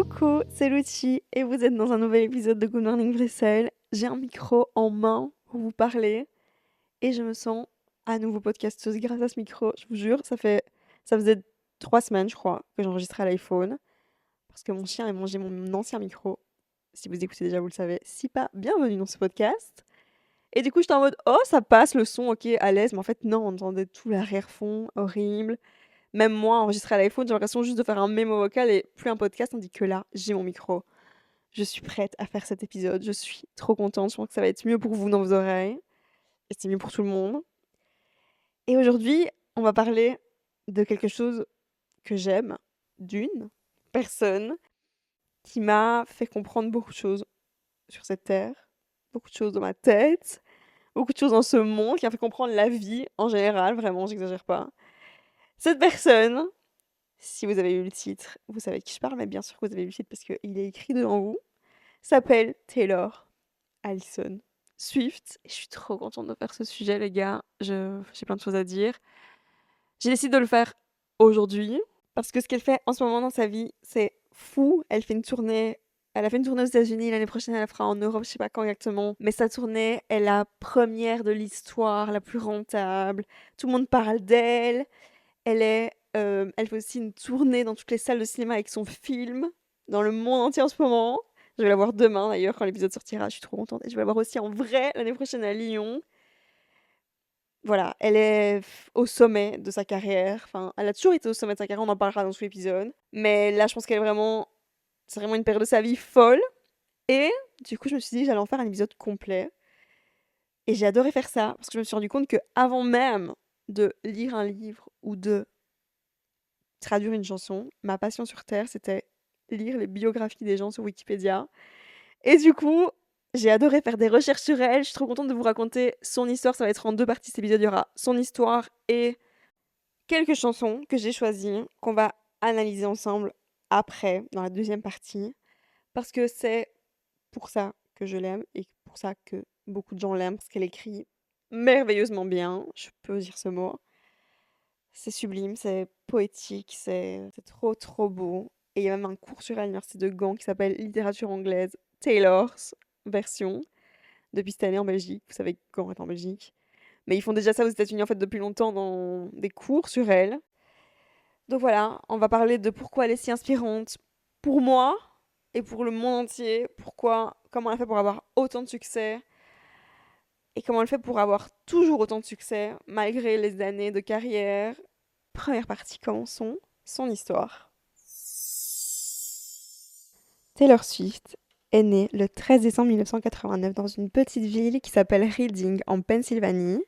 Coucou, c'est Lucie et vous êtes dans un nouvel épisode de Good Morning Bruxelles. J'ai un micro en main pour vous parler et je me sens à nouveau podcasteuse grâce à ce micro. Je vous jure, ça faisait 3 semaines, je crois, que j'enregistrais à l'iPhone parce que mon chien a mangé mon ancien micro. Si vous écoutez déjà, vous le savez. Si pas, bienvenue dans ce podcast. Et du coup, j'étais en mode, oh, ça passe le son, ok, à l'aise. Mais en fait, non, on entendait tout l'arrière-fond, horrible. Même moi, enregistré à l'iPhone, j'ai l'impression juste de faire un mémo vocal et plus un podcast, tandis que là, j'ai mon micro. Je suis prête à faire cet épisode. Je suis trop contente. Je pense que ça va être mieux pour vous dans vos oreilles. Et c'est mieux pour tout le monde. Et aujourd'hui, on va parler de quelque chose que j'aime, d'une personne qui m'a fait comprendre beaucoup de choses sur cette terre, beaucoup de choses dans ma tête, beaucoup de choses dans ce monde, qui a fait comprendre la vie en général, vraiment, j'exagère pas. Cette personne, si vous avez lu le titre, vous savez de qui je parle, mais bien sûr que vous avez lu le titre parce qu'il est écrit devant vous, s'appelle Taylor Allison Swift. Et je suis trop contente de faire ce sujet, les gars. J'ai plein de choses à dire. J'ai décidé de le faire aujourd'hui parce que ce qu'elle fait en ce moment dans sa vie, c'est fou. Elle fait une tournée. Elle a fait une tournée aux États-Unis. L'année prochaine, elle la fera en Europe. Je sais pas quand exactement. Mais sa tournée est la première de l'histoire, la plus rentable. Tout le monde parle d'elle. Elle fait aussi une tournée dans toutes les salles de cinéma avec son film, dans le monde entier en ce moment. Je vais la voir demain d'ailleurs quand l'épisode sortira, je suis trop contente. Et je vais la voir aussi en vrai l'année prochaine à Lyon. Voilà, elle est au sommet de sa carrière. Enfin, elle a toujours été au sommet de sa carrière, on en parlera dans tout l'épisode. Mais là, je pense qu'elle est vraiment... C'est vraiment une période de sa vie folle. Et du coup, je me suis dit que j'allais en faire un épisode complet. Et j'ai adoré faire ça, parce que je me suis rendu compte que avant même de lire un livre ou de traduire une chanson, ma passion sur Terre, c'était lire les biographies des gens sur Wikipédia. Et du coup, j'ai adoré faire des recherches sur elle. Je suis trop contente de vous raconter son histoire. Ça va être en 2 parties cet épisode. Il y aura son histoire et quelques chansons que j'ai choisies, qu'on va analyser ensemble après, dans la deuxième partie. Parce que c'est pour ça que je l'aime et pour ça que beaucoup de gens l'aiment, parce qu'elle écrit merveilleusement bien. Je peux dire ce mot. C'est sublime, c'est poétique, c'est trop trop beau. Et il y a même un cours sur elle à l'université de Gand qui s'appelle Littérature anglaise Taylor's version, depuis cette année en Belgique. Vous savez que Gand est en Belgique. Mais ils font déjà ça aux États-Unis en fait depuis longtemps dans des cours sur elle. Donc voilà, on va parler de pourquoi elle est si inspirante pour moi et pour le monde entier. Comment elle fait pour avoir autant de succès et comment elle fait pour avoir toujours autant de succès malgré les années de carrière. Première partie, commençons son histoire. Taylor Swift est née le 13 décembre 1989 dans une petite ville qui s'appelle Reading en Pennsylvanie.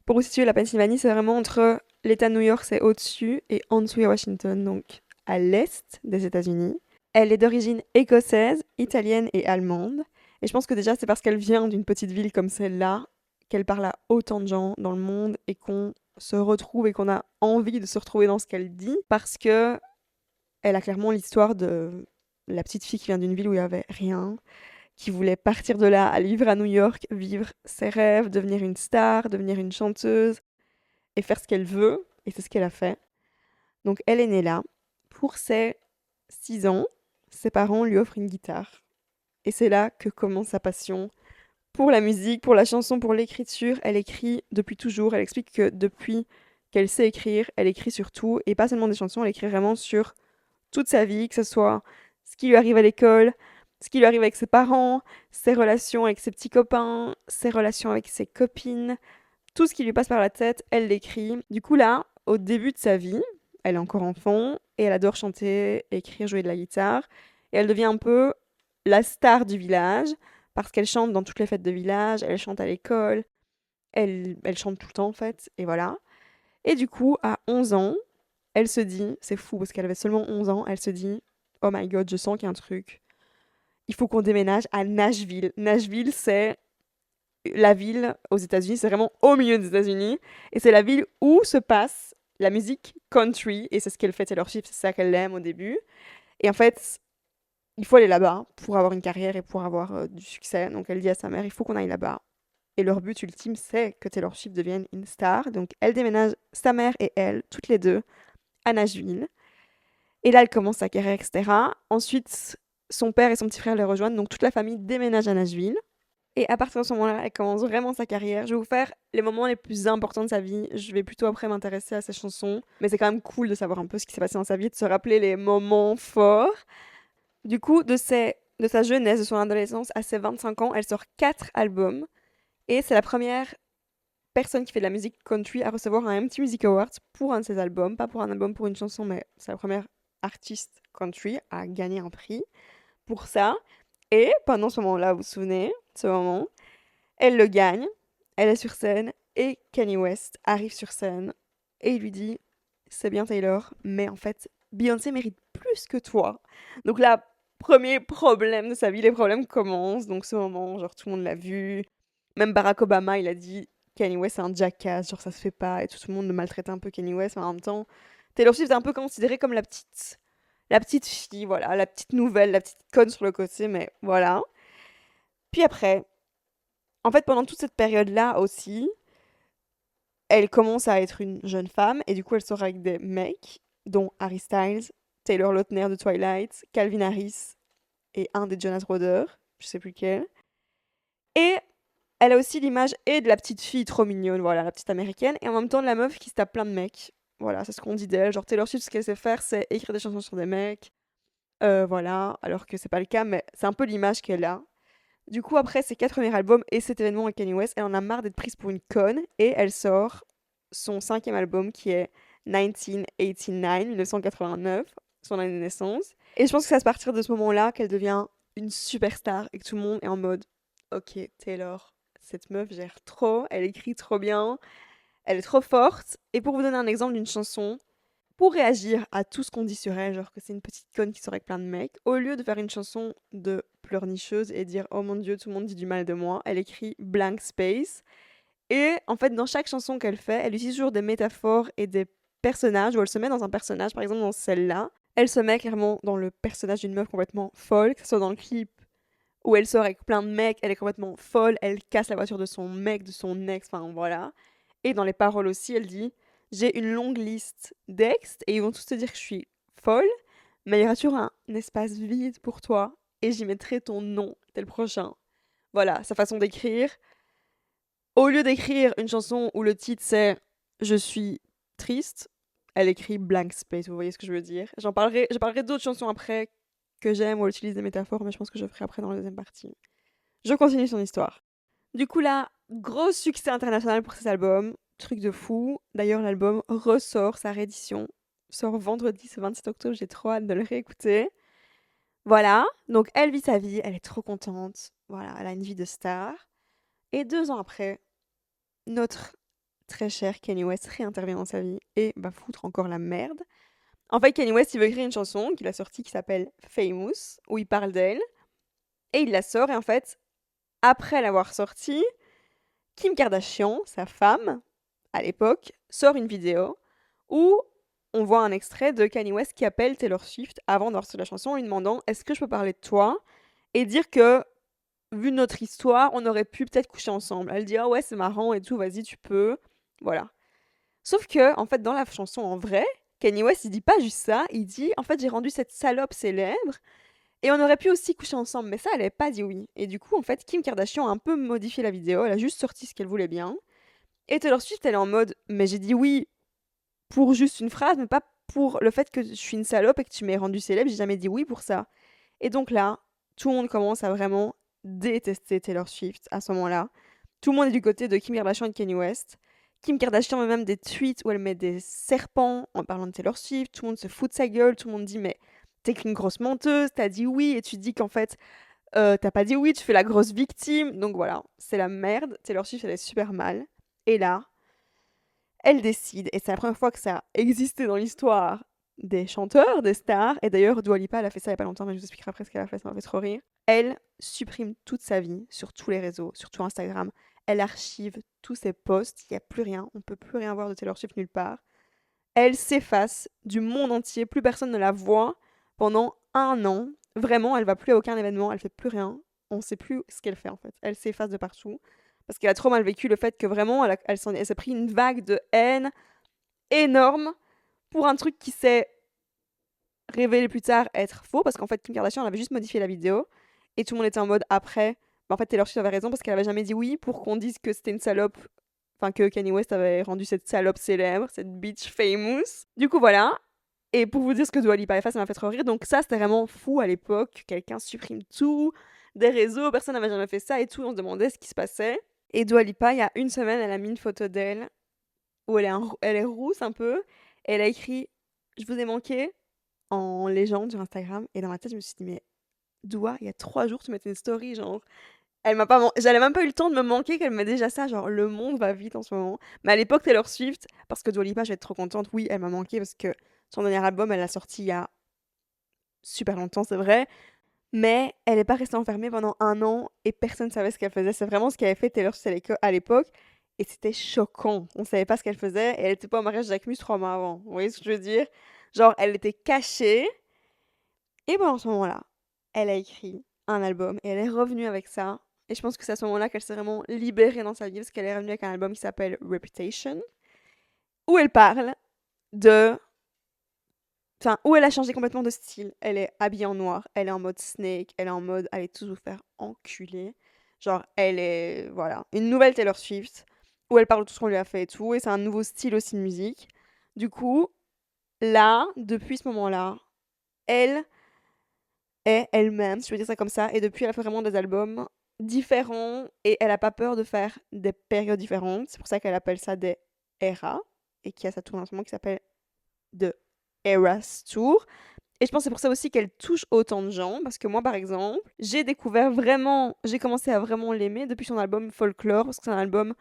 Pour vous situer, la Pennsylvanie, c'est vraiment entre l'État de New York, c'est au-dessus, et en dessous, il y a Washington, donc à l'est des États-Unis. Elle est d'origine écossaise, italienne et allemande. Et je pense que déjà, c'est parce qu'elle vient d'une petite ville comme celle-là qu'elle parle à autant de gens dans le monde et qu'on se retrouve et qu'on a envie de se retrouver dans ce qu'elle dit parce que elle a clairement l'histoire de la petite fille qui vient d'une ville où il n'y avait rien, qui voulait partir de là, aller vivre à New York, vivre ses rêves, devenir une star, devenir une chanteuse et faire ce qu'elle veut. Et c'est ce qu'elle a fait. Donc elle est née là. Pour ses 6 ans, ses parents lui offrent une guitare. Et c'est là que commence sa passion pour la musique, pour la chanson, pour l'écriture. Elle écrit depuis toujours. Elle explique que depuis qu'elle sait écrire, elle écrit sur tout. Et pas seulement des chansons, elle écrit vraiment sur toute sa vie, que ce soit ce qui lui arrive à l'école, ce qui lui arrive avec ses parents, ses relations avec ses petits copains, ses relations avec ses copines, tout ce qui lui passe par la tête, elle l'écrit. Du coup là, au début de sa vie, elle est encore enfant et elle adore chanter, écrire, jouer de la guitare. Et elle devient un peu la star du village parce qu'elle chante dans toutes les fêtes de village, elle chante à l'école, elle chante tout le temps en fait, et voilà. Et du coup, à 11 ans, elle se dit, c'est fou parce qu'elle avait seulement 11 ans, elle se dit, oh my god, je sens qu'il y a un truc. Il faut qu'on déménage à Nashville. Nashville, c'est la ville aux États-Unis, c'est vraiment au milieu des États-Unis. Et c'est la ville où se passe la musique country. Et c'est ce qu'elle fait Taylor Swift, c'est ça qu'elle aime au début. Et en fait, il faut aller là-bas pour avoir une carrière et pour avoir du succès. Donc elle dit à sa mère, il faut qu'on aille là-bas. Et leur but ultime, c'est que Taylor Swift devienne une star. Donc elle déménage, sa mère et elle, toutes les deux, à Nashville. Et là, elle commence sa carrière, etc. Ensuite, son père et son petit frère les rejoignent, donc toute la famille déménage à Nashville. Et à partir de ce moment-là, elle commence vraiment sa carrière. Je vais vous faire les moments les plus importants de sa vie. Je vais plutôt après m'intéresser à ses chansons. Mais c'est quand même cool de savoir un peu ce qui s'est passé dans sa vie, de se rappeler les moments forts. Du coup, de sa jeunesse, de son adolescence à ses 25 ans, elle sort 4 albums. Et c'est la première personne qui fait de la musique country à recevoir un MTV Music Awards pour un de ses albums. Pas pour un album, pour une chanson, mais c'est la première artiste country à gagner un prix pour ça. Et pendant ce moment-là, vous vous souvenez, ce moment, elle le gagne, elle est sur scène, et Kanye West arrive sur scène, et il lui dit, c'est bien Taylor, mais en fait, Beyoncé mérite plus que toi. Donc là, premier problème de sa vie, les problèmes commencent, donc ce moment, genre tout le monde l'a vu, même Barack Obama, il a dit, Kanye West c'est un jackass, genre ça se fait pas, et tout le monde le maltraitait un peu Kanye West, mais en même temps, Taylor Swift est un peu considérée comme la petite fille, voilà, la petite nouvelle, la petite conne sur le côté, mais voilà. Puis après, en fait, pendant toute cette période-là aussi, elle commence à être une jeune femme, et du coup, elle sort avec des mecs, dont Harry Styles, Taylor Lautner de Twilight, Calvin Harris, et un des Jonas Brothers, je sais plus lequel. Et elle a aussi l'image et de la petite fille trop mignonne, voilà, la petite américaine, et en même temps de la meuf qui se tape plein de mecs. Voilà, c'est ce qu'on dit d'elle. Genre Taylor Swift, ce qu'elle sait faire, c'est écrire des chansons sur des mecs, voilà, alors que c'est pas le cas, mais c'est un peu l'image qu'elle a. Du coup, après ses 4 premiers albums et cet événement avec Kanye West, elle en a marre d'être prise pour une conne et elle sort son 5e album qui est 1989, 1989, son année de naissance. Et je pense que c'est à partir de ce moment-là qu'elle devient une superstar et que tout le monde est en mode ok, Taylor, cette meuf gère trop, elle écrit trop bien, elle est trop forte. Et pour vous donner un exemple d'une chanson, pour réagir à tout ce qu'on dit sur elle, genre que c'est une petite conne qui sort avec plein de mecs, au lieu de faire une chanson de pleurnicheuse et dire oh mon dieu, tout le monde dit du mal de moi, elle écrit blank space. Et en fait, dans chaque chanson qu'elle fait, elle utilise toujours des métaphores et des personnages, où elle se met dans un personnage, par exemple dans celle-là, elle se met clairement dans le personnage d'une meuf complètement folle, que ce soit dans le clip où elle sort avec plein de mecs, elle est complètement folle, elle casse la voiture de son mec, de son ex, enfin voilà. Et dans les paroles aussi, elle dit j'ai une longue liste d'ex et ils vont tous te dire que je suis folle, mais il y aura toujours un espace vide pour toi et j'y mettrai ton nom, t'es le prochain. Voilà, sa façon d'écrire. Au lieu d'écrire une chanson où le titre c'est je suis triste, elle écrit blank space, vous voyez ce que je veux dire. Je parlerai d'autres chansons après que j'aime où elle utilise des métaphores, mais je pense que je ferai après dans la deuxième partie. Je continue son histoire. Du coup là, gros succès international pour cet album, truc de fou. D'ailleurs l'album ressort, sa réédition sort vendredi ce 27 octobre, j'ai trop hâte de le réécouter. Voilà, donc elle vit sa vie, elle est trop contente, voilà, elle a une vie de star. Et 2 ans après, notre très cher Kanye West réintervient dans sa vie et va foutre encore la merde. En fait, Kanye West, il veut écrire une chanson qu'il a sortie qui s'appelle Famous, où il parle d'elle, et il la sort, et en fait, après l'avoir sortie, Kim Kardashian, sa femme, à l'époque, sort une vidéo où on voit un extrait de Kanye West qui appelle Taylor Swift avant d'enregistrer la chanson en lui demandant est-ce que je peux parler de toi et dire que vu notre histoire, on aurait pu peut-être coucher ensemble. Elle dit ah ouais, c'est marrant et tout, vas-y, tu peux. Voilà. Sauf que en fait dans la chanson en vrai, Kanye West il dit pas juste ça, il dit en fait j'ai rendu cette salope célèbre et on aurait pu aussi coucher ensemble, mais ça elle avait pas dit oui. Et du coup en fait Kim Kardashian a un peu modifié la vidéo, elle a juste sorti ce qu'elle voulait bien. Et Taylor Swift elle est en mode mais j'ai dit oui pour juste une phrase, mais pas pour le fait que je suis une salope et que tu m'aies rendu célèbre, j'ai jamais dit oui pour ça. Et donc là, tout le monde commence à vraiment détester Taylor Swift à ce moment-là. Tout le monde est du côté de Kim Kardashian et de Kanye West. Kim Kardashian met même des tweets où elle met des serpents en parlant de Taylor Swift. Tout le monde se fout de sa gueule. Tout le monde dit mais t'es qu'une grosse menteuse. T'as dit oui et tu dis qu'en fait t'as pas dit oui. Tu fais la grosse victime. Donc voilà, c'est la merde. Taylor Swift elle est super mal. Et là, elle décide, et c'est la première fois que ça a existé dans l'histoire des chanteurs, des stars, et d'ailleurs Dua Lipa elle a fait ça il y a pas longtemps, mais je vous expliquerai après ce qu'elle a fait, ça m'a fait trop rire. Elle supprime toute sa vie sur tous les réseaux, surtout Instagram. Elle archive tous ses posts, il n'y a plus rien, on peut plus rien voir de Taylor Swift nulle part. Elle s'efface du monde entier, plus personne ne la voit pendant 1 an. Vraiment, elle va plus à aucun événement, elle fait plus rien. On sait plus ce qu'elle fait en fait. Elle s'efface de partout parce qu'elle a trop mal vécu le fait que vraiment elle s'est pris une vague de haine énorme pour un truc qui s'est révélé plus tard être faux parce qu'en fait Kim Kardashian avait juste modifié la vidéo et tout le monde était en mode après en fait Taylor Swift avait raison parce qu'elle avait jamais dit oui pour qu'on dise que c'était une salope, enfin que Kanye West avait rendu cette salope célèbre, cette bitch famous. Du coup voilà. Et pour vous dire ce que Dua Lipa a fait, ça m'a fait trop rire. Donc ça, c'était vraiment fou à l'époque. Quelqu'un supprime tout des réseaux, personne n'avait jamais fait ça et tout. On se demandait ce qui se passait. Et Dua Lipa, il y a une semaine, elle a mis une photo d'elle où elle est rousse un peu. Et elle a écrit « Je vous ai manqué » en légende sur Instagram. Et dans ma tête, je me suis dit « Mais Dua, il y a 3 jours, tu mettais une story, genre... » Elle m'a pas j'avais même pas eu le temps de me manquer qu'elle me met déjà ça, genre le monde va vite en ce moment. Mais à l'époque Taylor Swift, parce que Dua Lipa, je vais être trop contente, oui, elle m'a manqué parce que son dernier album, elle l'a sorti il y a super longtemps, c'est vrai, mais elle est pas restée enfermée pendant 1 an et personne savait ce qu'elle faisait. C'est vraiment ce qu'avait fait Taylor Swift à l'époque et c'était choquant. On savait pas ce qu'elle faisait et elle était pas au mariage de Jacques Mus 3 mois avant. Vous voyez ce que je veux dire? Genre, elle était cachée et pendant ce moment-là, elle a écrit un album et elle est revenue avec ça. Et je pense que c'est à ce moment-là qu'elle s'est vraiment libérée dans sa vie parce qu'elle est revenue avec un album qui s'appelle Reputation, où elle parle de... Enfin, où elle a changé complètement de style. Elle est habillée en noir, elle est en mode Snake, elle est en mode allez tous vous faire enculer. Genre, elle est, voilà, une nouvelle Taylor Swift, où elle parle de tout ce qu'on lui a fait et tout, et c'est un nouveau style aussi de musique. Du coup, là, depuis ce moment-là, elle est elle-même, si je veux dire ça comme ça, et depuis, elle a fait vraiment des albums différents, et elle a pas peur de faire des périodes différentes. C'est pour ça qu'elle appelle ça des eras, et qu'il y a sa tournée en ce moment qui s'appelle The Eras Tour. Et je pense que c'est pour ça aussi qu'elle touche autant de gens, parce que moi, par exemple, j'ai commencé à vraiment l'aimer depuis son album Folklore, parce que c'est un album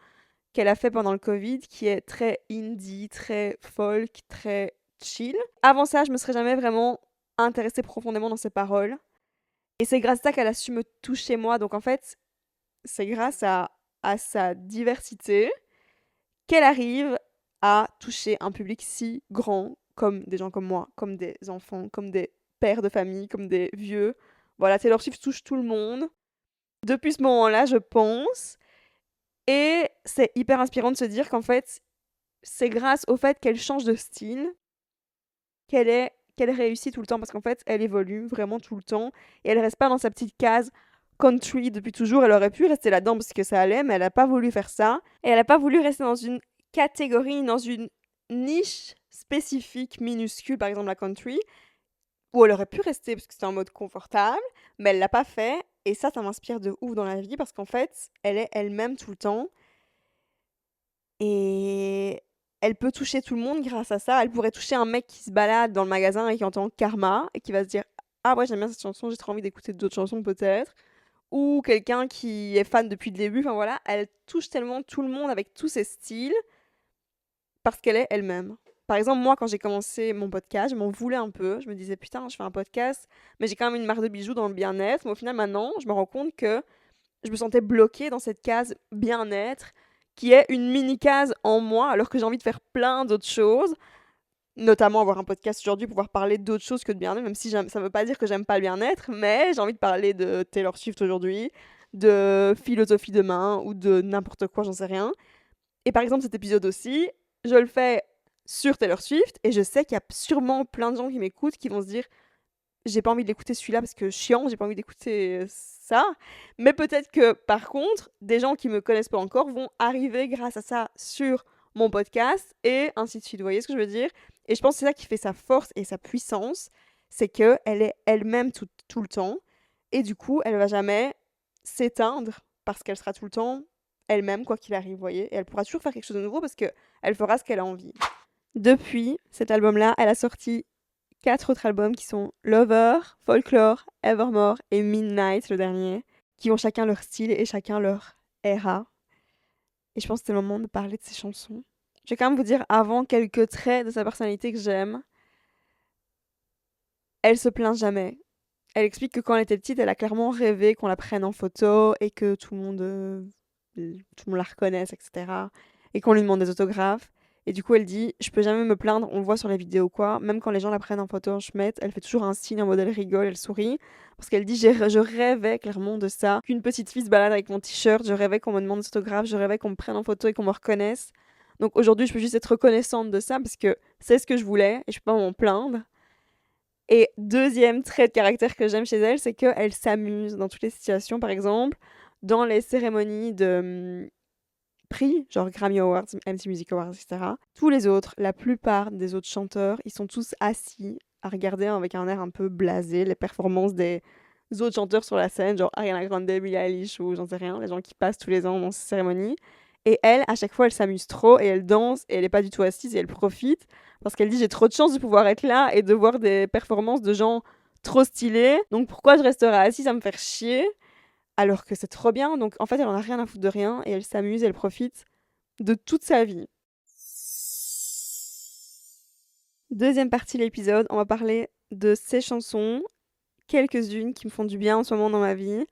qu'elle a fait pendant le Covid, qui est très indie, très folk, très chill. Avant ça, je me serais jamais vraiment intéressée profondément dans ses paroles. Et c'est grâce à ça qu'elle a su me toucher moi. Donc en fait, c'est grâce à sa diversité qu'elle arrive à toucher un public si grand, comme des gens comme moi, comme des enfants, comme des pères de famille, comme des vieux. Voilà, Taylor Swift touche tout le monde. Depuis ce moment-là, je pense. Et c'est hyper inspirant de se dire qu'en fait, c'est grâce au fait qu'elle change de style qu'elle réussit tout le temps. Parce qu'en fait, elle évolue vraiment tout le temps. Et elle reste pas dans sa petite case country depuis toujours. Elle aurait pu rester là-dedans parce que ça allait, mais elle n'a pas voulu faire ça. Et elle n'a pas voulu rester dans une catégorie, dans une niche spécifique, minuscule, par exemple la country, où elle aurait pu rester parce que c'était en mode confortable, mais elle l'a pas fait. Et ça m'inspire de ouf dans la vie parce qu'en fait, elle est elle-même tout le temps. Et elle peut toucher tout le monde grâce à ça. Elle pourrait toucher un mec qui se balade dans le magasin et qui entend Karma et qui va se dire ah ouais, j'aime bien cette chanson, j'ai trop envie d'écouter d'autres chansons peut-être. Ou quelqu'un qui est fan depuis le début. Enfin voilà, elle touche tellement tout le monde avec tous ses styles parce qu'elle est elle-même. Par exemple, moi, quand j'ai commencé mon podcast, je m'en voulais un peu. Je me disais, putain, je fais un podcast, mais j'ai quand même une marque de bijoux dans le bien-être. Mais au final, maintenant, je me rends compte que je me sentais bloquée dans cette case bien-être, qui est une mini-case en moi, alors que j'ai envie de faire plein d'autres choses, notamment avoir un podcast aujourd'hui pour pouvoir parler d'autres choses que de bien-être, même si ça ne veut pas dire que j'aime pas le bien-être, mais j'ai envie de parler de Taylor Swift aujourd'hui, de philosophie demain, ou de n'importe quoi, j'en sais rien. Et par exemple, cet épisode aussi, je le fais sur Taylor Swift, et je sais qu'il y a sûrement plein de gens qui m'écoutent qui vont se dire j'ai pas envie d'écouter celui-là parce que chiant, j'ai pas envie d'écouter ça. Mais peut-être que, par contre, des gens qui me connaissent pas encore vont arriver grâce à ça sur mon podcast et ainsi de suite. Vous voyez ce que je veux dire? Et je pense que c'est ça qui fait sa force et sa puissance, c'est qu'elle est elle-même tout le temps. Et du coup, elle va jamais s'éteindre parce qu'elle sera tout le temps elle-même, quoi qu'il arrive, vous voyez? Et elle pourra toujours faire quelque chose de nouveau parce qu'elle fera ce qu'elle a envie. Depuis cet album-là, elle a sorti 4 autres albums qui sont Lover, Folklore, Evermore et Midnight, le dernier, qui ont chacun leur style et chacun leur era. Et je pense que c'est le moment de parler de ces chansons. Je vais quand même vous dire avant quelques traits de sa personnalité que j'aime. Elle se plaint jamais. Elle explique que quand elle était petite, elle a clairement rêvé qu'on la prenne en photo et que tout le monde la reconnaisse, etc. Et qu'on lui demande des autographes. Et du coup, elle dit, je peux jamais me plaindre, on le voit sur les vidéos quoi, même quand les gens la prennent en photo en schmette, elle fait toujours un signe en mode elle rigole, elle sourit. Parce qu'elle dit, je rêvais clairement de ça, qu'une petite fille se balade avec mon t-shirt, je rêvais qu'on me demande des autographes, je rêvais qu'on me prenne en photo et qu'on me reconnaisse. Donc aujourd'hui, je peux juste être reconnaissante de ça parce que c'est ce que je voulais et je peux pas m'en plaindre. Et deuxième trait de caractère que j'aime chez elle, c'est qu'elle s'amuse dans toutes les situations. Par exemple, dans les cérémonies de prix, genre Grammy Awards, MC Music Awards, etc. Tous les autres, la plupart des autres chanteurs, ils sont tous assis à regarder avec un air un peu blasé les performances des autres chanteurs sur la scène, genre Ariana Grande, Billie Eilish ou j'en sais rien, les gens qui passent tous les ans dans ces cérémonies. Et elle, à chaque fois, elle s'amuse trop et elle danse et elle est pas du tout assise et elle profite parce qu'elle dit j'ai trop de chance de pouvoir être là et de voir des performances de gens trop stylés. Donc pourquoi je resterai assise à me faire chier alors que c'est trop bien. Donc en fait, elle en a rien à foutre de rien et elle s'amuse, elle profite de toute sa vie. Deuxième partie de l'épisode, on va parler de ses chansons, quelques-unes qui me font du bien en ce moment dans ma vie.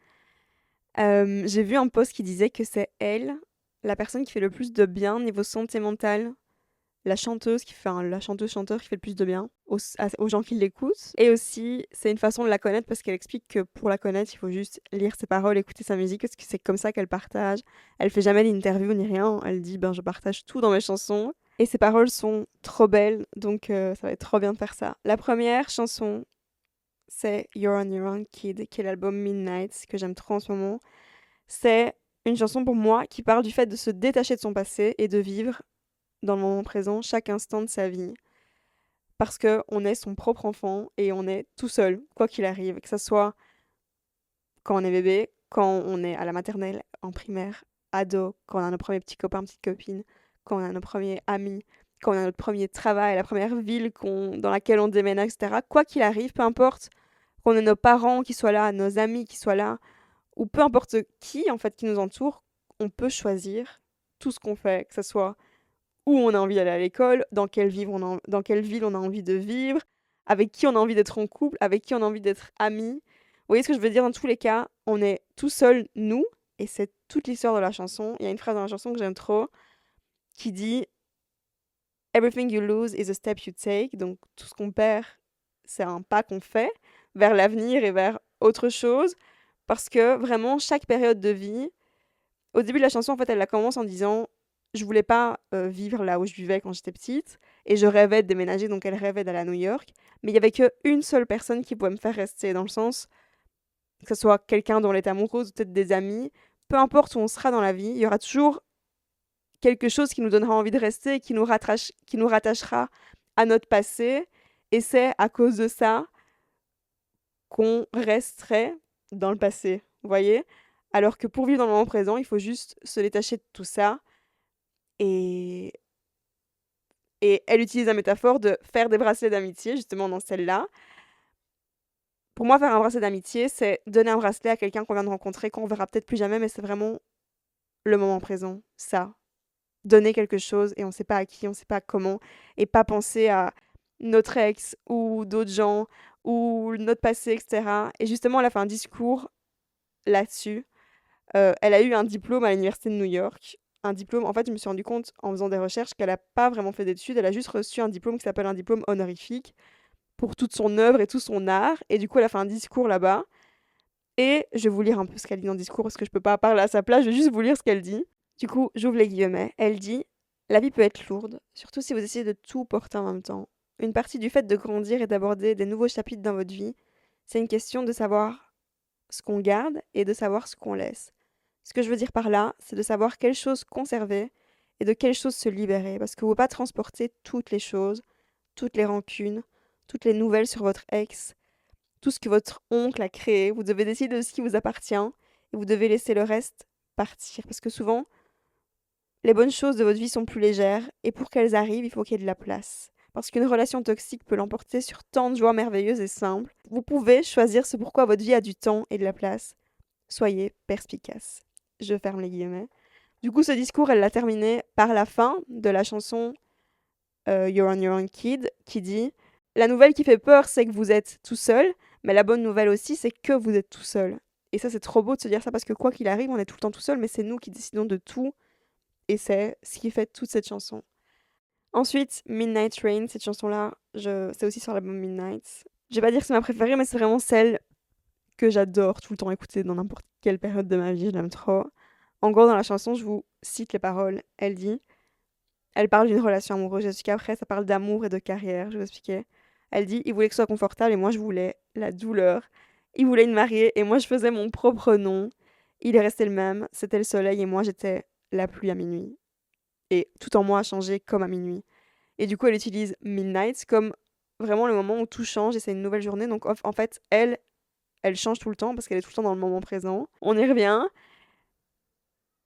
J'ai vu un post qui disait que c'est elle, la personne qui fait le plus de bien niveau santé mentale, la chanteuse qui fait la chanteuse-chanteur qui fait le plus de bien aux gens qui l'écoutent. Et aussi, c'est une façon de la connaître parce qu'elle explique que pour la connaître, il faut juste lire ses paroles, écouter sa musique parce que c'est comme ça qu'elle partage. Elle fait jamais d'interview ni rien. Elle dit je partage tout dans mes chansons. Et ses paroles sont trop belles, donc ça va être trop bien de faire ça. La première chanson, c'est You're on Your Own Kid, qui est l'album Midnight, que j'aime trop en ce moment. C'est une chanson pour moi qui parle du fait de se détacher de son passé et de vivre dans le moment présent chaque instant de sa vie. Parce qu'on est son propre enfant et on est tout seul, quoi qu'il arrive, que ce soit quand on est bébé, quand on est à la maternelle, en primaire, ado, quand on a nos premiers petits copains, petites copines, quand on a nos premiers amis, quand on a notre premier travail, la première ville dans laquelle on déménage, etc. Quoi qu'il arrive, peu importe qu'on ait nos parents qui soient là, nos amis qui soient là, ou peu importe qui en fait qui nous entoure, on peut choisir tout ce qu'on fait, que ce soit où on a envie d'aller à l'école, dans quelle ville on a envie de vivre, avec qui on a envie d'être en couple, avec qui on a envie d'être amis. Vous voyez ce que je veux dire? Dans tous les cas, on est tout seul, nous, et c'est toute l'histoire de la chanson. Il y a une phrase dans la chanson que j'aime trop qui dit Everything you lose is a step you take. Donc tout ce qu'on perd, c'est un pas qu'on fait vers l'avenir et vers autre chose. Parce que vraiment, chaque période de vie, au début de la chanson, en fait, elle la commence en disant je voulais pas vivre là où je vivais quand j'étais petite et je rêvais de déménager, donc elle rêvait d'aller à New York. Mais il y avait qu'une seule personne qui pouvait me faire rester, dans le sens que ce soit quelqu'un dont elle est amoureuse ou peut-être des amis. Peu importe où on sera dans la vie, il y aura toujours quelque chose qui nous donnera envie de rester, qui nous rattachera à notre passé. Et c'est à cause de ça qu'on resterait dans le passé, vous voyez? Alors que pour vivre dans le moment présent, il faut juste se détacher de tout ça. Et, et elle utilise la métaphore de faire des bracelets d'amitié, justement dans celle-là. Pour moi, faire un bracelet d'amitié, c'est donner un bracelet à quelqu'un qu'on vient de rencontrer, qu'on verra peut-être plus jamais, mais c'est vraiment le moment présent, ça. Donner quelque chose et on sait pas à qui, on sait pas comment, et pas penser à notre ex ou d'autres gens ou notre passé, etc. Et justement, elle a fait un discours là-dessus. Elle a eu un diplôme à l'université de New York. Un diplôme, en fait, je me suis rendu compte en faisant des recherches qu'elle a pas vraiment fait d'études, elle a juste reçu un diplôme qui s'appelle un diplôme honorifique pour toute son œuvre et tout son art. Et du coup, elle a fait un discours là-bas. Et je vais vous lire un peu ce qu'elle dit dans le discours parce que je peux pas parler à sa place, je vais juste vous lire ce qu'elle dit. Du coup, j'ouvre les guillemets. Elle dit la vie peut être lourde, surtout si vous essayez de tout porter en même temps. Une partie du fait de grandir et d'aborder des nouveaux chapitres dans votre vie, c'est une question de savoir ce qu'on garde et de savoir ce qu'on laisse. Ce que je veux dire par là, c'est de savoir quelles choses conserver et de quelles choses se libérer. Parce que vous ne pouvez pas transporter toutes les choses, toutes les rancunes, toutes les nouvelles sur votre ex, tout ce que votre oncle a créé. Vous devez décider de ce qui vous appartient et vous devez laisser le reste partir. Parce que souvent, les bonnes choses de votre vie sont plus légères et pour qu'elles arrivent, il faut qu'il y ait de la place. Parce qu'une relation toxique peut l'emporter sur tant de joies merveilleuses et simples. Vous pouvez choisir ce pourquoi votre vie a du temps et de la place. Soyez perspicace. Je ferme les guillemets. Du coup, ce discours, elle l'a terminé par la fin de la chanson You're on Your Own Kid, qui dit la nouvelle qui fait peur, c'est que vous êtes tout seul, mais la bonne nouvelle aussi, c'est que vous êtes tout seul. Et ça, c'est trop beau de se dire ça parce que quoi qu'il arrive, on est tout le temps tout seul, mais c'est nous qui décidons de tout. Et c'est ce qui fait toute cette chanson. Ensuite, Midnight Rain, cette chanson-là, c'est aussi sur l'album Midnight. Je vais pas dire que c'est ma préférée, mais c'est vraiment celle que j'adore tout le temps écouter dans n'importe quelle période de ma vie, je l'aime trop. En gros, dans la chanson, je vous cite les paroles. Elle parle d'une relation amoureuse, j'explique après, ça parle d'amour et de carrière, je vais vous expliquer. Elle dit, il voulait que ce soit confortable et moi je voulais la douleur. Il voulait une mariée et moi je faisais mon propre nom. Il est resté le même, c'était le soleil et moi j'étais la pluie à minuit. Et tout en moi a changé comme à minuit. Et du coup, elle utilise Midnight comme vraiment le moment où tout change et c'est une nouvelle journée. Donc en fait, elle change tout le temps parce qu'elle est tout le temps dans le moment présent. On y revient.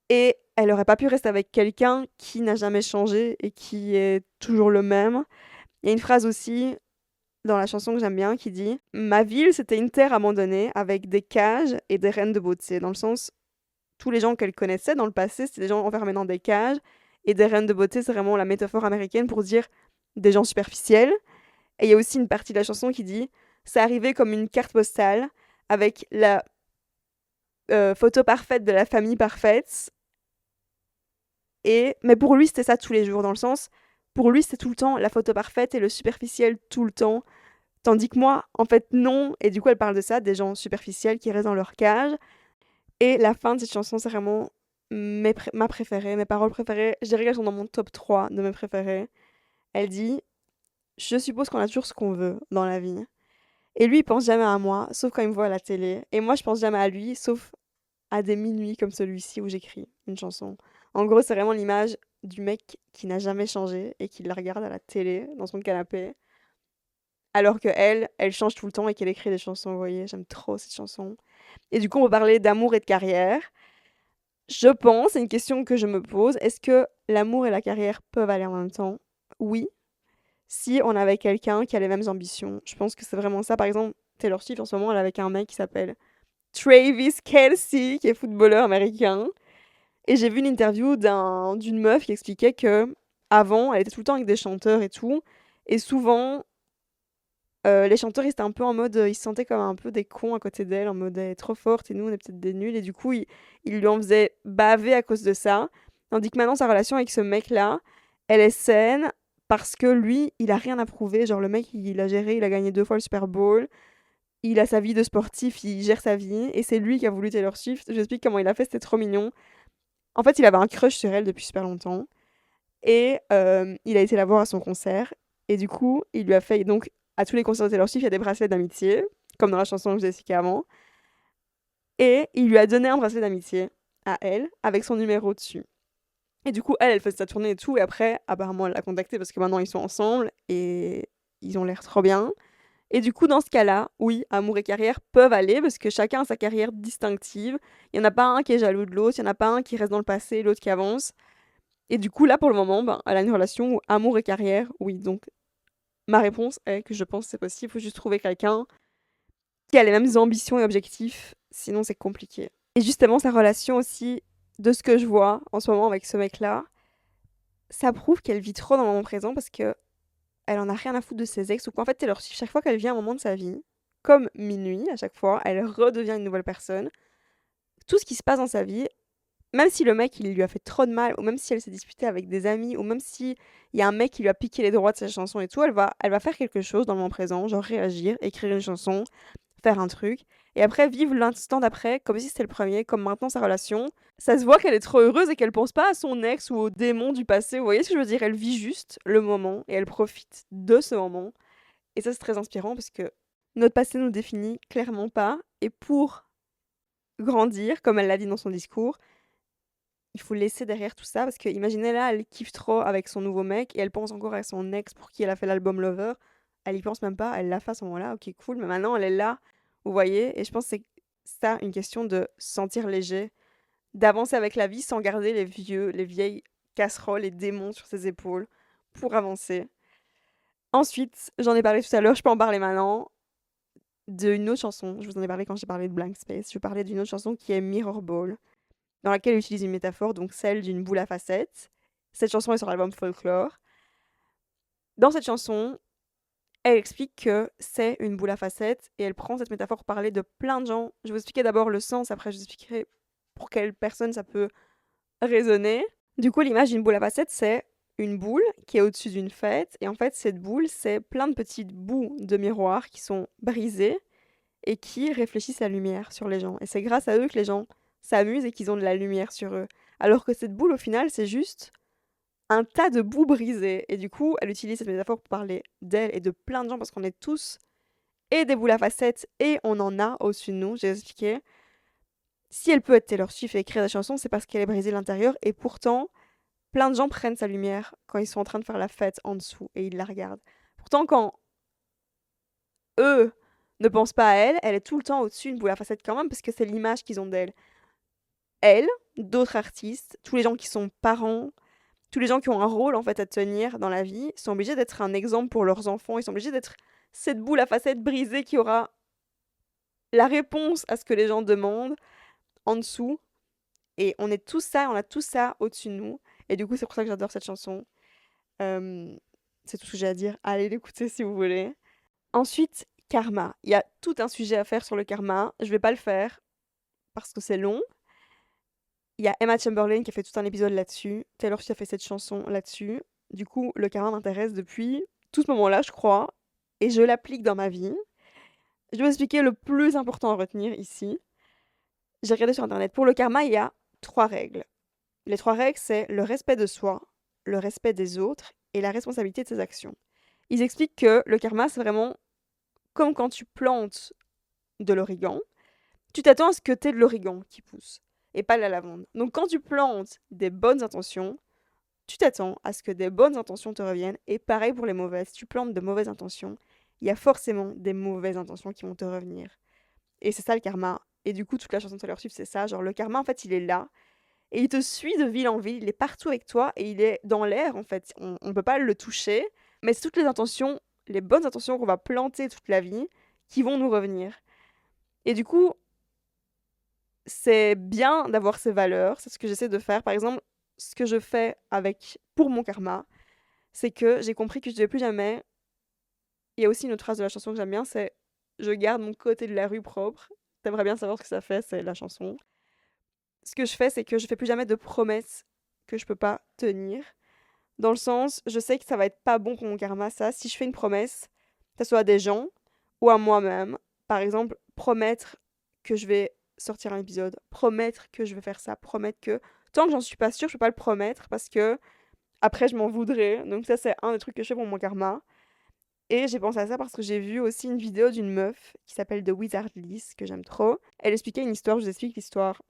Et elle aurait pas pu rester avec quelqu'un qui n'a jamais changé et qui est toujours le même. Il y a une phrase aussi dans la chanson que j'aime bien qui dit Ma ville, c'était une terre abandonnée avec des cages et des reines de beauté. Dans le sens, tous les gens qu'elle connaissait dans le passé, c'était des gens enfermés dans des cages. Et des reines de beauté, c'est vraiment la métaphore américaine pour dire des gens superficiels. Et il y a aussi une partie de la chanson qui dit C'est arrivé comme une carte postale avec la photo parfaite de la famille parfaite. Mais pour lui, c'était ça tous les jours, dans le sens, pour lui, c'était tout le temps la photo parfaite et le superficiel tout le temps. Tandis que moi, en fait, non. Et du coup, elle parle de ça, des gens superficiels qui restent dans leur cage. Et la fin de cette chanson, c'est vraiment ma préférée, mes paroles préférées. Je dirais qu'elles sont dans mon top 3 de mes préférées. Elle dit Je suppose qu'on a toujours ce qu'on veut dans la vie. Et lui, il pense jamais à moi, sauf quand il me voit à la télé. Et moi, je pense jamais à lui, sauf à des minuits comme celui-ci où j'écris une chanson. En gros, c'est vraiment l'image du mec qui n'a jamais changé et qui la regarde à la télé, dans son canapé. Alors que elle change tout le temps et qu'elle écrit des chansons, vous voyez. J'aime trop cette chanson. Et du coup, on va parler d'amour et de carrière. Je pense, c'est une question que je me pose, est-ce que l'amour et la carrière peuvent aller en même temps? Oui, si on avait quelqu'un qui a les mêmes ambitions. Je pense que c'est vraiment ça. Par exemple, Taylor Swift, en ce moment, elle est avec un mec qui s'appelle Travis Kelce, qui est footballeur américain. Et j'ai vu une interview d'une meuf qui expliquait que avant, elle était tout le temps avec des chanteurs et tout. Et souvent, les chanteurs, ils étaient un peu en mode, ils se sentaient comme un peu des cons à côté d'elle, en mode elle est trop forte et nous, on est peut-être des nuls. Et du coup, ils lui en faisaient baver à cause de ça. Tandis que maintenant, sa relation avec ce mec-là, elle est saine parce que lui, il a rien à prouver. Genre, le mec, il a géré, il a gagné 2 fois le Super Bowl. Il a sa vie de sportif, il gère sa vie. Et c'est lui qui a voulu Taylor Swift. Je vous explique comment il a fait, c'était trop mignon. En fait, il avait un crush sur elle depuis super longtemps. Et il a été la voir à son concert. Et du coup, il lui a fait. Donc, à tous les concerts de Taylor Swift, il y a des bracelets d'amitié, comme dans la chanson que je vous ai expliqué avant. Et il lui a donné un bracelet d'amitié à elle, avec son numéro dessus. Et du coup, elle faisait sa tournée et tout. Et après, apparemment, elle l'a contacté parce que maintenant, ils sont ensemble. Et ils ont l'air trop bien. Et du coup, dans ce cas-là, oui, amour et carrière peuvent aller parce que chacun a sa carrière distinctive. Il n'y en a pas un qui est jaloux de l'autre, il n'y en a pas un qui reste dans le passé, l'autre qui avance. Et du coup, là, pour le moment, ben, elle a une relation où amour et carrière, oui. Donc, ma réponse est que je pense que c'est possible. Il faut juste trouver quelqu'un qui a les mêmes ambitions et objectifs. Sinon, c'est compliqué. Et justement, sa relation aussi, de ce que je vois en ce moment avec ce mec-là, ça prouve qu'elle vit trop dans le moment présent parce que elle en a rien à foutre de ses ex. Ou qu'en fait, Taylor Swift, chaque fois qu'elle vit un moment de sa vie, comme minuit, à chaque fois, elle redevient une nouvelle personne. Tout ce qui se passe dans sa vie, même si le mec il lui a fait trop de mal, ou même si elle s'est disputée avec des amis, ou même si il y a un mec qui lui a piqué les droits de sa chanson et tout, elle va faire quelque chose dans le moment présent, genre réagir, écrire une chanson, faire un truc, et après vivre l'instant d'après comme si c'était le premier, comme maintenant sa relation. Ça se voit qu'elle est trop heureuse et qu'elle pense pas à son ex ou aux démons du passé. Vous voyez ce que je veux dire? Elle vit juste le moment et elle profite de ce moment. Et ça, c'est très inspirant parce que notre passé nous définit clairement pas. Et pour grandir, comme elle l'a dit dans son discours, il faut laisser derrière tout ça parce que imaginez là, elle kiffe trop avec son nouveau mec et elle pense encore à son ex pour qui elle a fait l'album Lover. Elle y pense même pas, elle l'a fait à ce moment-là, ok cool, mais maintenant elle est là, vous voyez. Et je pense que c'est ça une question de se sentir léger, d'avancer avec la vie sans garder les vieilles casseroles et démons sur ses épaules pour avancer. Ensuite, j'en ai parlé tout à l'heure, je peux en parler maintenant, d'une autre chanson. Je vous en ai parlé quand j'ai parlé de Blank Space. Je parlais d'une autre chanson qui est Mirror Ball, dans laquelle elle utilise une métaphore, donc celle d'une boule à facettes. Cette chanson est sur l'album Folklore. Dans cette chanson, elle explique que c'est une boule à facettes et elle prend cette métaphore pour parler de plein de gens. Je vais vous expliquer d'abord le sens, après je vous expliquerai pour quelle personne ça peut résonner. Du coup, l'image d'une boule à facettes, c'est une boule qui est au-dessus d'une fête. Et en fait, cette boule, c'est plein de petites bouts de miroir qui sont brisés et qui réfléchissent la lumière sur les gens. Et c'est grâce à eux que les gens s'amusent et qu'ils ont de la lumière sur eux. Alors que cette boule, au final, c'est juste un tas de boue brisée. Et du coup, elle utilise cette métaphore pour parler d'elle et de plein de gens parce qu'on est tous et des boules à facettes et on en a au-dessus de nous, j'ai expliqué. Si elle peut être Taylor Swift et écrire des chansons, c'est parce qu'elle est brisée de l'intérieur et pourtant, plein de gens prennent sa lumière quand ils sont en train de faire la fête en dessous et ils la regardent. Pourtant, quand eux ne pensent pas à elle, elle est tout le temps au-dessus d'une boule à facettes quand même parce que c'est l'image qu'ils ont d'elle. Elle, d'autres artistes, tous les gens qui sont parents, tous les gens qui ont un rôle en fait à tenir dans la vie, sont obligés d'être un exemple pour leurs enfants, ils sont obligés d'être cette boule à facettes brisée qui aura la réponse à ce que les gens demandent en dessous. Et on est tout ça, on a tout ça au-dessus de nous. Et du coup, c'est pour ça que j'adore cette chanson. Euh, c'est tout ce que j'ai à dire. Allez l'écouter si vous voulez. Ensuite, karma. Il y a tout un sujet à faire sur le karma. Je vais pas le faire parce que c'est long. Il y a Emma Chamberlain qui a fait tout un épisode là-dessus. Taylor Swift a fait cette chanson là-dessus. Du coup, le karma m'intéresse depuis tout ce moment-là, je crois. Et je l'applique dans ma vie. Je vais vous expliquer le plus important à retenir ici. J'ai regardé sur internet. Pour le karma, il y a 3 règles. Les 3 règles, c'est le respect de soi, le respect des autres et la responsabilité de ses actions. Ils expliquent que le karma, c'est vraiment comme quand tu plantes de l'origan. Tu t'attends à ce que tu aies de l'origan qui pousse et pas de la lavande. Donc quand tu plantes des bonnes intentions, tu t'attends à ce que des bonnes intentions te reviennent. Et pareil pour les mauvaises. Si tu plantes de mauvaises intentions, il y a forcément des mauvaises intentions qui vont te revenir. Et c'est ça le karma. Et du coup, toute la chanson de Taylor Swift, c'est ça. Genre, le karma, en fait, il est là. Et il te suit de ville en ville. Il est partout avec toi. Et il est dans l'air, en fait. On ne peut pas le toucher. Mais c'est toutes les intentions, les bonnes intentions qu'on va planter toute la vie, qui vont nous revenir. Et du coup, c'est bien d'avoir ces valeurs. C'est ce que j'essaie de faire. Par exemple, ce que je fais pour mon karma, c'est que j'ai compris que je ne devais plus jamais. Il y a aussi une autre phrase de la chanson que j'aime bien, c'est je garde mon côté de la rue propre. T'aimerais bien savoir ce que ça fait, c'est la chanson. Ce que je fais, c'est que je fais plus jamais de promesses que je peux pas tenir. Dans le sens, je sais que ça va être pas bon pour mon karma, ça. Si je fais une promesse, que ce soit à des gens ou à moi-même, par exemple, promettre que je vais sortir un épisode, promettre que je vais faire ça, promettre que. Tant que j'en suis pas sûre, je peux pas le promettre parce que après je m'en voudrais. Donc ça, c'est un des trucs que je fais pour mon karma. Et j'ai pensé à ça parce que j'ai vu aussi une vidéo d'une meuf qui s'appelle The Wizard Liz, que j'aime trop. Elle expliquait une histoire, je vous explique l'histoire.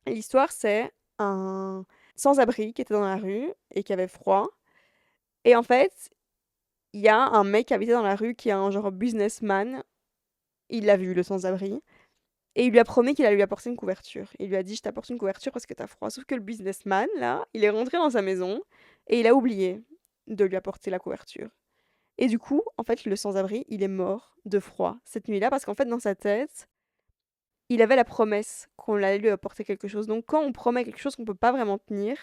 L'histoire, c'est un sans-abri qui était dans la rue et qui avait froid. Et en fait, il y a un mec qui habitait dans la rue qui est un genre businessman. Il l'a vu, le sans-abri. Et il lui a promis qu'il allait lui apporter une couverture. Il lui a dit, je t'apporte une couverture parce que t'as froid. Sauf que le businessman, là, il est rentré dans sa maison et il a oublié de lui apporter la couverture. Et du coup, en fait, le sans-abri, il est mort de froid cette nuit-là parce qu'en fait, dans sa tête, il avait la promesse qu'on allait lui apporter quelque chose. Donc, quand on promet quelque chose qu'on peut pas vraiment tenir,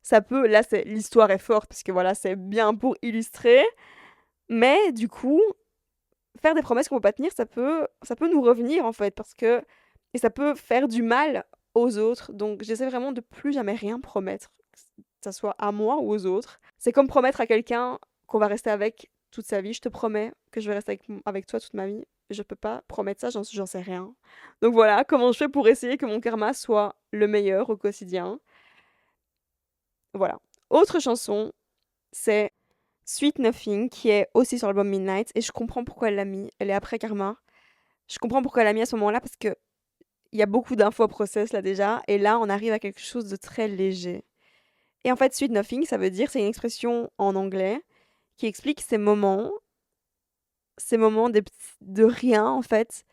ça peut. Là, l'histoire est forte parce que voilà, c'est bien pour illustrer. Mais du coup, faire des promesses qu'on peut pas tenir, ça peut nous revenir en fait et ça peut faire du mal aux autres. Donc, j'essaie vraiment de plus jamais rien promettre, que ça soit à moi ou aux autres. C'est comme promettre à quelqu'un qu'on va rester avec toute sa vie. Je te promets que je vais rester avec toi toute ma vie. Je peux pas promettre ça, j'en sais rien. Donc voilà, comment je fais pour essayer que mon karma soit le meilleur au quotidien. Voilà. Autre chanson, c'est Sweet Nothing, qui est aussi sur l'album Midnight. Et je comprends pourquoi elle l'a mis. Elle est après Karma. Je comprends pourquoi elle l'a mis à ce moment-là, parce que il y a beaucoup d'infos à process là déjà. Et là, on arrive à quelque chose de très léger. Et en fait, Sweet Nothing, ça veut dire, c'est une expression en anglais qui explique ces moments de rien, en fait,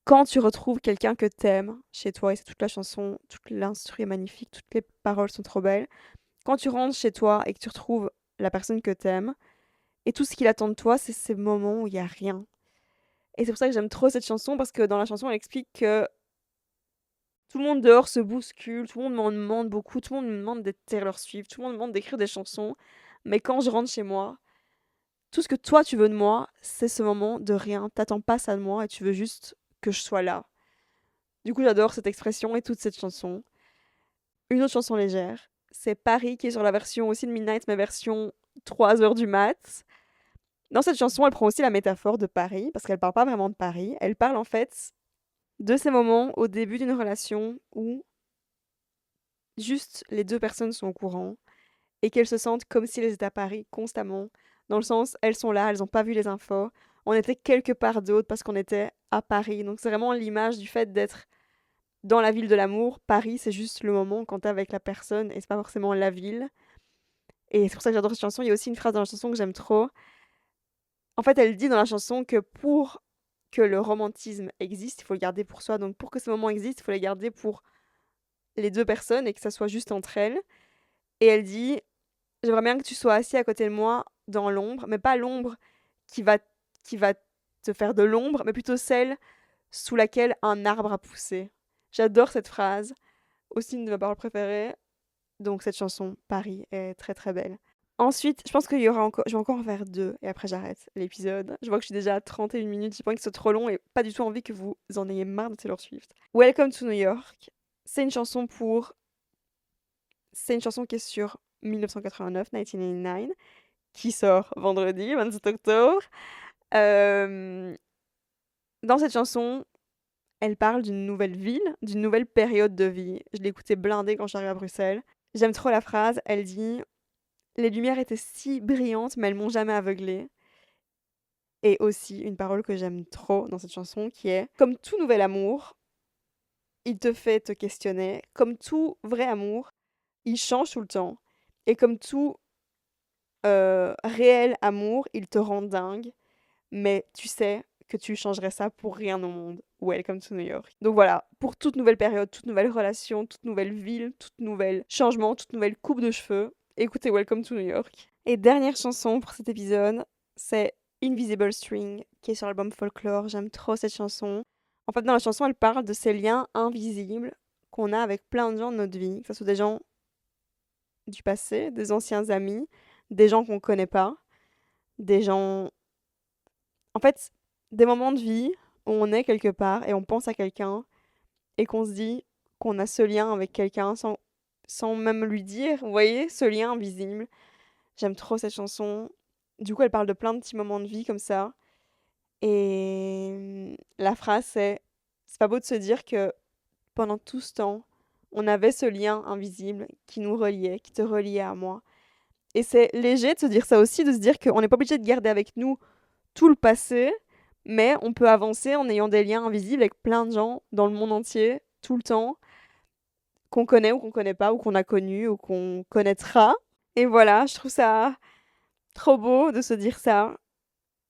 quand tu retrouves quelqu'un que t'aimes chez toi, et c'est toute la chanson, toute l'instru est magnifique, toutes les paroles sont trop belles. Quand tu rentres chez toi et que tu retrouves la personne que t'aimes, et tout ce qu'il attend de toi, c'est ces moments où il y a rien. Et c'est pour ça que j'aime trop cette chanson, parce que dans la chanson, elle explique que tout le monde dehors se bouscule, tout le monde m'en demande beaucoup, tout le monde me demande d'être Taylor Swift, tout le monde me demande d'écrire des chansons. Mais quand je rentre chez moi, tout ce que toi tu veux de moi, c'est ce moment de rien. T'attends pas ça de moi et tu veux juste que je sois là. Du coup, j'adore cette expression et toute cette chanson. Une autre chanson légère, c'est Paris qui est sur la version aussi de Midnight, mais version 3 heures du mat. Dans cette chanson, elle prend aussi la métaphore de Paris, parce qu'elle parle pas vraiment de Paris. Elle parle en fait de ces moments au début d'une relation où juste les deux personnes sont au courant et qu'elles se sentent comme si elles étaient à Paris constamment. Dans le sens, elles sont là, elles n'ont pas vu les infos. On était quelque part d'autre parce qu'on était à Paris. Donc c'est vraiment l'image du fait d'être dans la ville de l'amour. Paris, c'est juste le moment quand t'es avec la personne et c'est pas forcément la ville. Et c'est pour ça que j'adore cette chanson. Il y a aussi une phrase dans la chanson que j'aime trop. En fait, elle dit dans la chanson que pour que le romantisme existe, il faut le garder pour soi. Donc pour que ce moment existe, il faut le garder pour les deux personnes et que ça soit juste entre elles. Et elle dit, j'aimerais bien que tu sois assis à côté de moi dans l'ombre, mais pas l'ombre qui va, qui va te faire de l'ombre, mais plutôt celle sous laquelle un arbre a poussé. J'adore cette phrase, aussi une de mes paroles préférées. Donc cette chanson, Paris, est très très belle. Ensuite, je pense qu'il y aura encore, je vais encore en faire 2 et après j'arrête l'épisode. Je vois que je suis déjà à 31 minutes, j'ai pas envie que ce soit trop long et pas du tout envie que vous en ayez marre de Taylor Swift. Welcome to New York, c'est une chanson c'est une chanson qui est sur 1989, 1989, qui sort vendredi, 27 octobre. Euh, Dans cette chanson, elle parle d'une nouvelle ville, d'une nouvelle période de vie. Je l'ai écoutée blindée quand je suis arrivée à Bruxelles. J'aime trop la phrase, elle dit les lumières étaient si brillantes, mais elles m'ont jamais aveuglée. Et aussi, une parole que j'aime trop dans cette chanson qui est comme tout nouvel amour, il te fait te questionner. Comme tout vrai amour, il change tout le temps. Et comme tout réel amour, il te rend dingue. Mais tu sais que tu changerais ça pour rien au monde. Welcome to New York. Donc voilà, pour toute nouvelle période, toute nouvelle relation, toute nouvelle ville, toute nouvelle changement, toute nouvelle coupe de cheveux, écoutez Welcome to New York. Et dernière chanson pour cet épisode, c'est Invisible String, qui est sur l'album Folklore. J'aime trop cette chanson. En fait, dans la chanson, elle parle de ces liens invisibles qu'on a avec plein de gens de notre vie, que ce soit des gens du passé, des anciens amis, des gens qu'on connaît pas, des gens... En fait, des moments de vie où on est quelque part et on pense à quelqu'un et qu'on se dit qu'on a ce lien avec quelqu'un sans même lui dire. Vous voyez, ce lien invisible. J'aime trop cette chanson. Du coup, elle parle de plein de petits moments de vie comme ça. Et la phrase, c'est pas beau de se dire que pendant tout ce temps, on avait ce lien invisible qui nous reliait, qui te reliait à moi. Et c'est léger de se dire ça aussi, de se dire qu'on n'est pas obligé de garder avec nous tout le passé, mais on peut avancer en ayant des liens invisibles avec plein de gens dans le monde entier, tout le temps, qu'on connaît ou qu'on connaît pas, ou qu'on a connu ou qu'on connaîtra. Et voilà, je trouve ça trop beau de se dire ça.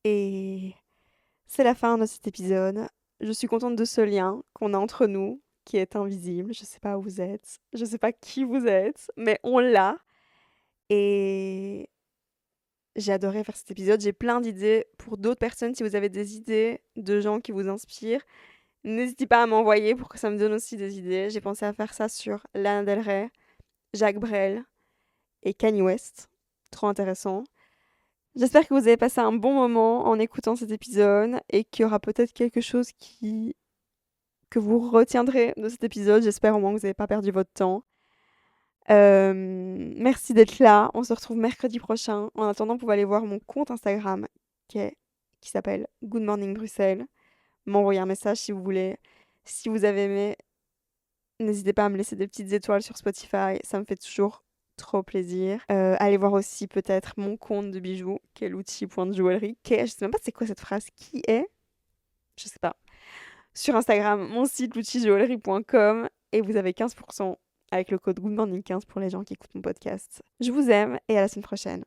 Et c'est la fin de cet épisode. Je suis contente de ce lien qu'on a entre nous, qui est invisible. Je sais pas où vous êtes, je sais pas qui vous êtes, mais on l'a. Et j'ai adoré faire cet épisode. J'ai plein d'idées pour d'autres personnes. Si vous avez des idées de gens qui vous inspirent, n'hésitez pas à m'envoyer pour que ça me donne aussi des idées. J'ai pensé à faire ça sur Lana Del Rey, Jacques Brel et Kanye West. Trop intéressant. J'espère que vous avez passé un bon moment en écoutant cet épisode et qu'il y aura peut-être quelque chose que vous retiendrez de cet épisode. J'espère au moins que vous n'avez pas perdu votre temps. Merci d'être là. On se retrouve mercredi prochain. En attendant, vous pouvez aller voir mon compte Instagram qui s'appelle Good Morning Bruxelles. M'envoyer un message si vous voulez. Si vous avez aimé, n'hésitez pas à me laisser des petites étoiles sur Spotify. Ça me fait toujours trop plaisir. Allez voir aussi peut-être mon compte de bijoux, qui est l'outil.joaillerie. Je sais même pas c'est quoi cette phrase. Qui est? Je sais pas. Sur Instagram, mon site l'outiljoaillerie.com et vous avez 15% avec le code GoodMorning15 pour les gens qui écoutent mon podcast. Je vous aime et à la semaine prochaine.